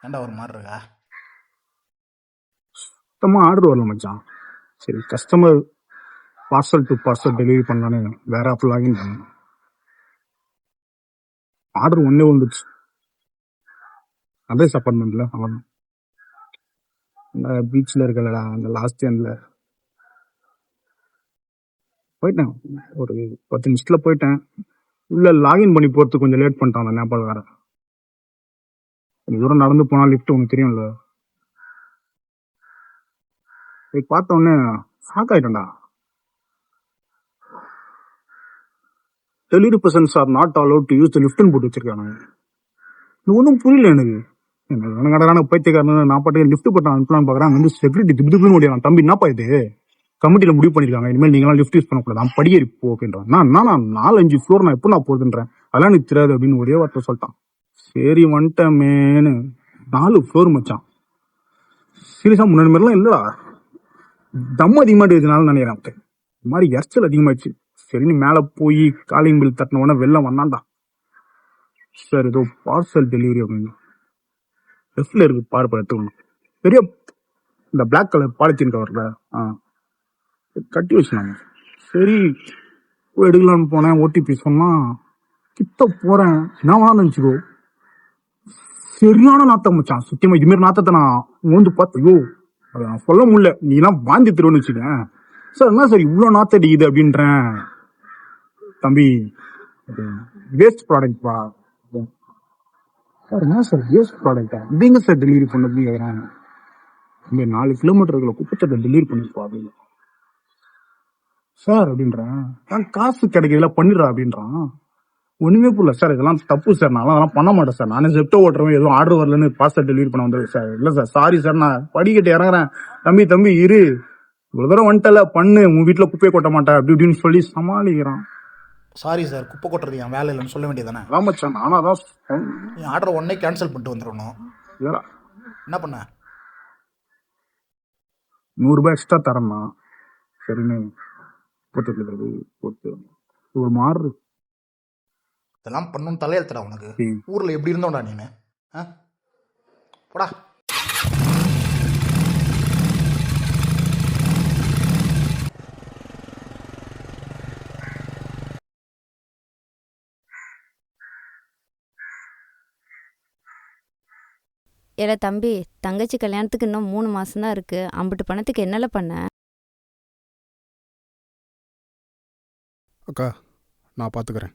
ஏன்டா ஒரு மாதிரி இருக்கா? சுத்தமாக ஆர்டர் வரல மச்சான். சரி customer parcel to parcel delivery பண்ணலான்னு வேற ஆப் லாகின் பண்ணேன். ஆர்டர் ஒன்றே வந்துச்சு. அதே அப்பார்ட்மெண்ட்ல அவன் இந்த பீச்சில் இருக்கலடா அந்த லாஸ்ட் எண்டில் போயிட்டேன். ஒரு 10 நிமிஷத்தில் போயிட்டேன். உள்ள லாகின் பண்ணி போகிறதுக்கு கொஞ்சம் லேட் பண்ணிட்டான் அந்த நேபாள் வேற. கொஞ்சம் தூரம் நடந்து போனால் லிஃப்ட் உனக்கு தெரியும்ல. போய் பார்த்த உடனே ஷாக் ஆகிட்டேன்டா. Delivery persons are not allowed to use the லிஃப்ட்னு போட்டு வச்சிருக்காங்க. இது ஒன்றும் புரியல எனக்கு. கடலான பைத்தியக்காரன் நான் பாட்டுக்கு லிஃப்ட் போட்டு அனுப்பலான்னு பார்க்குறேன். வந்து செக்யூரிட்டி திப்பு ஓடியான். தம்பி என்னப்பா இது கமிட்டியில் முடிவு பண்ணியிருக்காங்க, இனிமேல் நீங்களாம் லிஃப்ட் யூஸ் பண்ணக்கூடாது, நான் படியேறி போ அப்படின்றான். நான் 4-5 ஃப்ளோர் நான் எப்போ நான் போகுதுன்றேன், அதெல்லாம் எனக்கு தெரியாது அப்படின்னு ஒரே வார்த்தை சொல்லிட்டான். சரி வந்துட்டமேனு 4 ஃப்ளோர் மச்சான். சீரியஸாக முன்னாடி மாதிரிலாம் இல்லைடா, தம் அதிகமாக இதனால நினைக்கிறேன். இது மாதிரி எரிச்சல் அதிகமாகிடுச்சு. சரின்னு மேலே போய் காலிங் பில் தட்டின உடனே வெளில வந்தான்டா. சார் ஏதோ பார்சல் டெலிவரி அப்படின்னு லெஃப்ட்ல இருக்கு பாரு எடுத்துக்கணும். பெரிய இந்த பிளாக் கலர் பாலித்தீன் கவர்ல கட்டி வச்சுனாங்க. சரி போய் எடுக்கலான்னு போனேன். ஓடிபி சொன்னா கிட்ட போறேன். என்ன வேணாலும் நினைச்சுக்கோ, சரியான நாத்தம் மச்சான். சத்தியமா இதுமாரி நாத்தத்தை நான் வந்து பார்த்தையோ அதை நான் சொல்ல முடியல. நீ எல்லாம் வாந்தி திருவன்னு வச்சுக்கேன். சார் என்ன சார் இவ்வளோ நாத்த அடிக்குது அப்படின்றேன். தம்பி வேஸ்ட் ப்ராடக்ட் பா. சார் என்ன சார் வேஸ்ட் ப்ராடக்டா, இதுங்க சார் டெலிவரி பண்ண அப்படின்னு கேட்குறேன். 4 கிலோமீட்டருக்குள்ள குப்பத்தை டெலிவரி பண்ணிப்பா அப்படின்னு சார் அப்படின்றான். காசு கிடைக்கிறதுல பண்ணிடுறா அப்படின்றான். ஒண்ணுமே புரியல. சார் இதெல்லாம் தப்பு சார், நான் அதெல்லாம் பண்ண மாட்டேன் சார், நானே ஜெப்டோ ஓட்டுறவன், எதுவும் ஆர்டர் வரலன்னு பார்சல் டெலிவரி பண்ண வந்தது சார். இல்லை சார் சாரி சார், நான் படிக்கட்டு இறங்குறேன். தம்பி இரு, இவ்வளோ தூரம் வந்துட்டல பண்ணு, உன் வீட்டில் குப்பையை கொட்ட மாட்டேன் அப்படி இப்படின்னு சொல்லி சமாளிக்கிறான். சாரி சார், குப்பை கொட்டுறது என் வேலை இல்லைன்னு சொல்ல வேண்டியதானே? ராமச்சான் நானா தான் என் ஆர்டர் உடனே கேன்சல் பண்ணிட்டு வந்துடணும். என்ன பண்ண? 100 ரூபாய் எக்ஸ்ட்ரா தரேன்னா சரின்னு போட்டு ஒரு மாறு. இதெல்லாம் பண்ணணும் தலையெழுத்தடா உனக்கு. ஊரில் எப்படி இருந்தோம்டா நீனு? போடா. ஏல தம்பி, தங்கச்சி கல்யாணத்துக்கு இன்னும் 3 மாசம்தான் இருக்கு. அம்பிட்டு பணத்துக்கு என்னல பண்ண? அக்கா நான் பார்த்துக்கிறேன்.